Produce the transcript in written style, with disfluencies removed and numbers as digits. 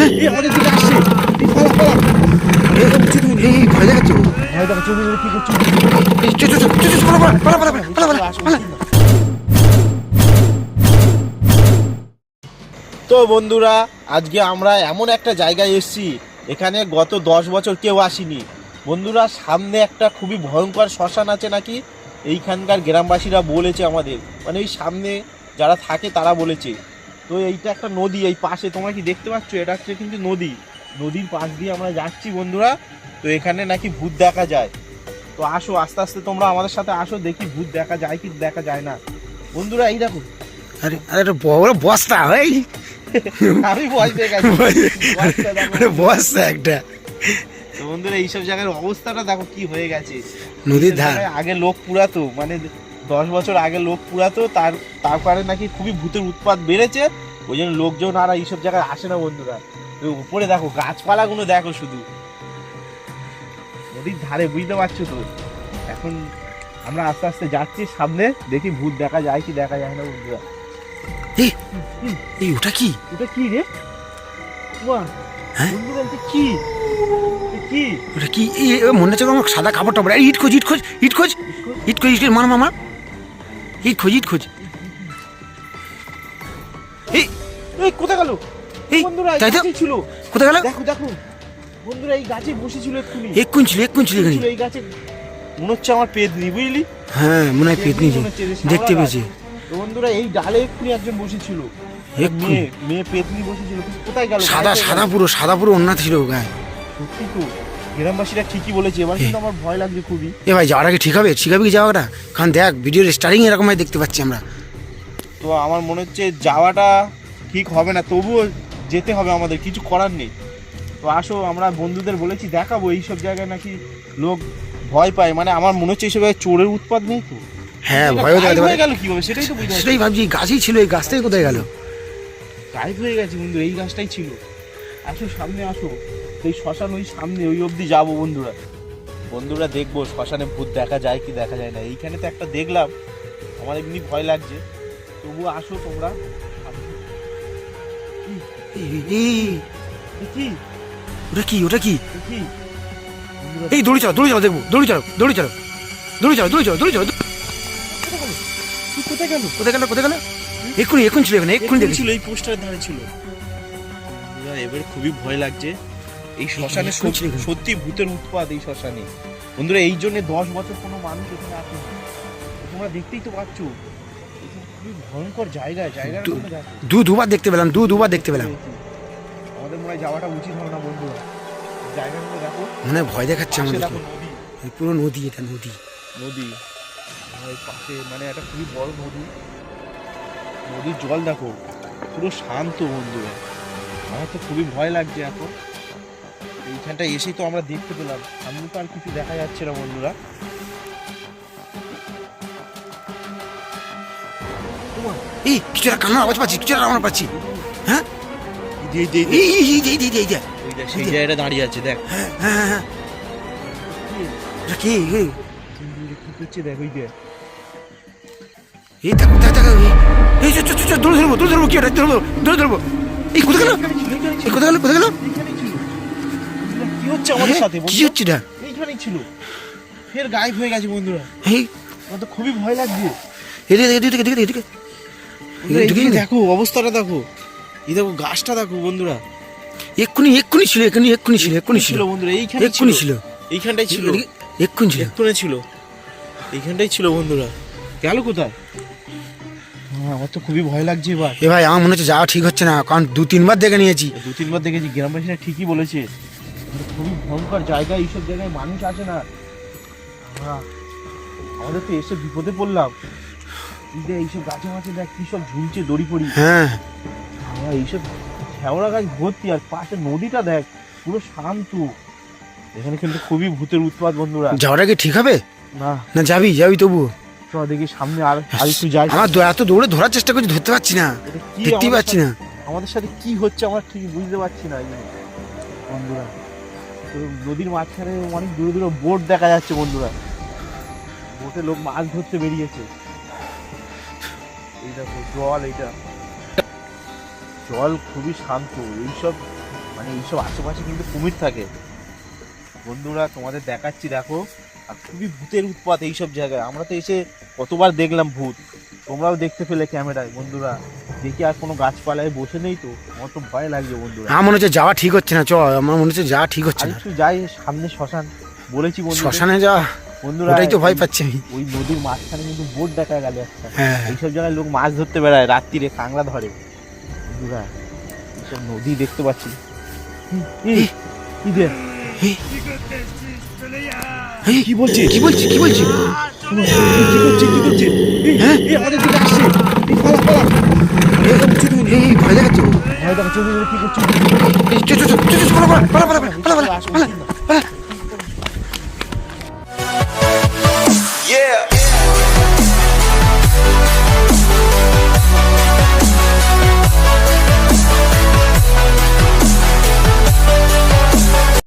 এই আমাদের দিকে আসছে, এই পালা পালা, এই ভয় দেখাচ্ছে ও। ভয় দেখা চলে কি করছিস? এই চল চল চল চল পালা পালা পালা পালা পালা পালা। তো বন্ধুরা, আজকে আমরা এমন একটা জায়গায় এসেছি, এখানে গত 10 বছর কেউ আসেনি বন্ধুরা। সামনে একটা খুবই ভয়ঙ্কর শ্মশান আছে নাকি, এইখানকার গ্রামবাসীরা বলেছে আমাদের, মানে এই সামনে যারা থাকে তারা বলেছে। তো এইটা একটা নদী, এই পাশে তোমরা কি দেখতে পাচ্ছ, এটা হচ্ছে কিন্তু নদী, নদীর পাশ দিয়ে আমরা যাচ্ছি বন্ধুরা। তো এখানে নাকি ভূত দেখা যায়। তো আসো আস্তে আস্তে তোমরা আমাদের সাথে আসো, দেখি ভূত দেখা যায় কি দেখা যায় না বন্ধুরা। এই দেখো, আরে আরে বড় বস্তা ভাই, আমি ভয় পেয়ে গেছি বস্তা দেখো। বস্তা একটা। তো বন্ধুরা এইসব জায়গার অবস্থাটা দেখো কি হয়ে গেছে। নদীর এইসব ধার। জায়গায় আগে লোক পুরাতো, মানে 10 বছর আগে লোক পুরাতো, তারপরে নাকি খুবই ভূতের উৎপাত বেড়েছে, ওই জন্য লোকজন আর এইসব জায়গায় আসে না বন্ধুরা। তো উপরে দেখো গাছপালাগুলো দেখো শুধু, নদীর ধারে, বুঝতে পারছো তো। এখন আমরা আস্তে আস্তে যাচ্ছি সামনে, দেখি ভূত দেখা যায় কি দেখা যায় না বন্ধুরা। এই এই ওটা কি? এটা কি রে? বাহ, হ্যাঁ? বন্ধুরা এটা কি? এটা কি? ওটা কি? এই মনে হচ্ছে আমার সাদা কাপড় টাপড়। ইট খোঁজ ইট খোঁজ ইট খোঁজ ইট খোঁজ ইট খোঁজ, মার মার মার, ইট খোঁজ ইট খোঁজ। এই এই কোথায় গেল? এই বন্ধুরা এই তাই তো, গাছেই ছিল, কোথায় গেল? দেখো দেখো বন্ধুরা, এই গাছে বসেছিল এক্ষুনি, এক্ষুন ছিল এখানে। ছিল এই গাছে। মনে হচ্ছে আমার পেতনি, বুঝলি? হ্যাঁ মনে হয় পেতনি যে মনে হচ্ছে যে দেখতে শাওলা পেয়েছি। গাছ। তো বন্ধুরা এই ডালে এক্ষুনি একজন বসেছিল, এক্ষুনি মেয়ে পেতনি বসেছিল, কিন্তু কোথায় গেল? সাদা সাদা পুরো অন্য ছিল গায়ে। সত্যি তো, গ্রামবাসীরা ঠিকই বলেছে। এবার কিন্তু আমার ভয় লাগছে খুবই। এ ভাই যাওয়ার আগে ঠিক হবে কি যাওয়াটা? কারণ দেখ ভিডিওর স্টার্টিং এরকম ভাই দেখতে পাচ্ছি আমরা। তো আমার মনে হচ্ছে যাওয়াটা ঠিক হবে না, তবুও যেতে হবে, আমাদের কিছু করার নেই। তো আসো, আমরা বন্ধুদের বলেছি দেখাবো, এইসব জায়গায় নাকি লোক ভয় পায়, মানে আমার মনে হচ্ছে এইসব জায়গায় চোরের উৎপাত নেই তো। হ্যাঁ এটা ভয়ও গায়েব দেখাতে হয়ে পারে। গেল কিভাবে সেটাই তো বুঝতে পারছি। সেটাই ভাবছি, গাছই ছিল, এই গাছ থেকে কোথায় গেল? গায়েব হয়ে গেছে বন্ধু, এই গাছটাই ছিল। আসো সামনে আসো, এই শ্মশান ওই সামনে, ওই অবধি যাবো বন্ধুরা। বন্ধুরা দেখবো শ্মশানে ভূত দেখা যায় কি দেখা যায় না। এইখানে তো একটা দেখলাম, আমার এমনি ভয় লাগছে, তবুও আসো তোমরা। এই কি ওটা কি? ওটা কি? কি বন্ধুরা, এই দড়ি চালাও দেখবো, দড়ি চালাও। তুই কোথায় গেল? কোথায় গেল? এক্ষুনি ছিল এখানে, এক্ষুনি দেখেছি। ছিল, এই পোস্টারের ধারে ছিল। বন্ধুরা এবার খুবই ভয় লাগছে, এই শ্মশানে এক্ষুনি ছিল এখানে। সত্যি ভূতের উৎপাত এই শ্মশানে বন্ধুরা। এই জন্য 10 বছর কোনো মানুষ এখানে আসে না। তোমরা দেখতেই তো পাচ্ছ, এখানে খুবই ভয়ঙ্কর জায়গাটা দুবার দেখতে পেলাম। আমাদের মনে হয় যাওয়াটা উচিত হবে না বন্ধুরা। জায়গাগুলো দেখো, মানে ভয় দেখাচ্ছে পাশে আমাদের। দেখো নদী, পুরো নদী, এটা নদী। আর এই পাশে মানে একটা খুবই বড় নদী, নদীর জল দেখো পুরো শান্ত বন্ধুরা। আমার তো খুবই ভয় লাগছে এখন। এইখানটা এসেই তো আমরা দেখতে পেলাম, সামনে তো আর কিছু দেখা যাচ্ছে না বন্ধুরা। এই কিছু একটা কান্নার আওয়াজ পাচ্ছি, হ্যাঁ? এই যে এই যে সেই জায়গাটা দাঁড়িয়ে আছে, দেখ হ্যাঁ এটা কি? কি করছে দেখ, ওই যে এই দেখো এই চল দৌড়ে ধরবো কি ওটা? ধরবো। এই কোথায় গেল? এইখানেই ছিল। কি হচ্ছে আমাদের সাথে কি হচ্ছে এটা? এইখানেই ছিল, ফের গায়েব হয়ে গেছে বন্ধুরা। এই আমার তো খুবই ভয় লাগছে। এদিকে এইদিকে দেখো অবস্থাটা দেখো, এই দেখো গাছটা দেখো বন্ধুরা। এক্ষুনি ছিল বন্ধুরা, এক্ষুনি ছিল। এইখানটাই ছিল, এক্ষুনি ছিল। এইখানটাই ছিল বন্ধুরা। গেল কোথায়? আমার তো খুবই ভয় লাগছে এবার। এ ভাই আমার মনে হচ্ছে যাওয়া ঠিক হচ্ছে না, কারণ 2-3 বার দেখে নিয়েছি। 2-3 বার দেখেছি, গ্রামবাসীরা ঠিকই বলেছে, খুবই ভয়ঙ্কর জায়গা, এইসব জায়গায় মানুষ আসে না। আমাদের তো এসে বিপদে পড়লাম। এইসব গাছে মাছে দেখ কি সব ঝুলছে, দড়ি পড়ি। হ্যাঁ এইসব শেওড়া গাছ ভর্তি, আর পাশে নদীটা দেখ পুরো শান্ত। এখানে কিন্তু খুবই ভূতের উৎপাত বন্ধুরা। যাওয়াটা কি ঠিক হবে? না যাবি তবুও তো দেখি সামনে আর একটু যাই। আমার এত দৌড়ে ধরার চেষ্টা করছি, ধরতে পারছি না, দেখতেই পাচ্ছি না। আমাদের সাথে কি হচ্ছে আমরা ঠিক বুঝতে পারছি না বন্ধুরা। তো নদীর মাঝখানে অনেক দূরে দূরে বোট দেখা যাচ্ছে বন্ধুরা, বোটে লোক মাছ ধরতে বেরিয়েছে। এই দেখো জল, এইটা জল খুবই শান্ত। এইসব মানে এইসব আশেপাশে কিন্তু কুমির থাকে। বন্ধুরা তোমাদের দেখাচ্ছি দেখো, আর খুবই ভূতের উৎপাত এইসব জায়গায়। আমরা তো এসে কতবার দেখলাম ভূত, তোমরাও দেখতে পেলে ক্যামেরায়। বন্ধুরা দেখি আর কোনো গাছপালায় বসে নেই তো, আমার তো ভয় লাগছে বন্ধুরা। আমার মনে হচ্ছে যাওয়া ঠিক হচ্ছে না, আমার মনে হচ্ছে যাওয়া ঠিক হচ্ছে আর না। একটু যাই, সামনে শ্মশান বলেছি বন্ধুরা। শ্মশানে যাওয়া, বন্ধুরা ওটাই তো ভয় পাচ্ছি আমি। ওই নদীর মাঝখানে কিন্তু বোট দেখা গেল একটা। হ্যাঁ এইসব জায়গায় লোক মাছ ধরতে বেড়ায়, রাত্রিরে কাঁকড়া ধরে। বন্ধুরা এইসব নদী দেখতে পাচ্ছি। কি রে? কি বলছে কি বলছে কি বলছে? কি করছে কি করছে? হ্যাঁ আমাদের দিকে আসছে। পালা পালা। এই ভয় দেখাচ্ছে ও। ভয় দেখাচ্ছে, কি করছে? চল চল চল চল, পালা পালা পালা পালা পালা পালা।